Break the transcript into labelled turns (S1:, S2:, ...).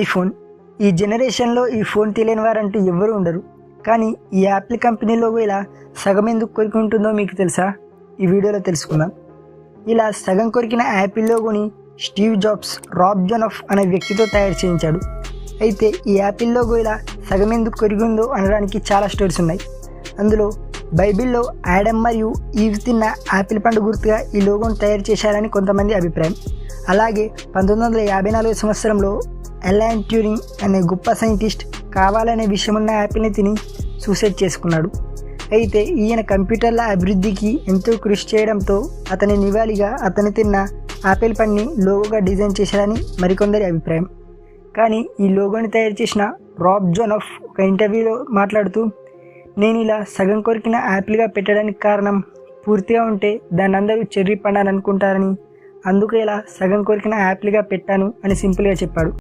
S1: IPhone. ఈ జనరేషన్లో ఈ ఫోన్ తెలియని వారంటూ ఎవరు ఉండరు. కానీ ఈ యాపిల్ కంపెనీ లోగో ఇలా సగం ఎందుకు కొరికి ఉంటుందో మీకు తెలుసా? ఈ వీడియోలో తెలుసుకుందాం. ఇలా సగం కొరికిన యాపిల్ లోగోని స్టీవ్ జాబ్స్ రాబ్ జోనఫ్ అనే వ్యక్తితో తయారు చేయించాడు. అయితే ఈ యాపిల్ లోగో ఇలా సగం ఎందుకు కొరికి ఉందో అనడానికి చాలా స్టోరీస్ ఉన్నాయి. అందులో బైబిల్లో ఆడమ్ మరియు ఈవ్ తిన్న యాపిల్ పండు గుర్తుగా ఈ లోగోను తయారు చేశారని కొంతమంది అభిప్రాయం. అలాగే 1954 సంవత్సరంలో ఎలాన్ ట్యూరింగ్ అనే గొప్ప సైంటిస్ట్ కావాలనే విషయమున్న యాపిల్ని తిని సూసైడ్ చేసుకున్నాడు. అయితే ఈయన కంప్యూటర్ల అభివృద్ధికి ఎంతో కృషి చేయడంతో అతని నివాళిగా అతను తిన్న యాపిల్ పండుని లోగోగా డిజైన్ చేశారని మరికొందరి అభిప్రాయం. కానీ ఈ లోగోని తయారు చేసిన రాబ్ జోనఫ్ ఒక ఇంటర్వ్యూలో మాట్లాడుతూ, నేను ఇలా సగం కొరికిన యాపిల్గా పెట్టడానికి కారణం పూర్తిగా ఉంటే దాన్ని అందరూ చెర్రీ పండు అని అనుకుంటారని, అందుకే ఇలా సగం కొరికిన యాపిల్గా పెట్టాను అని సింపుల్గా చెప్పాడు.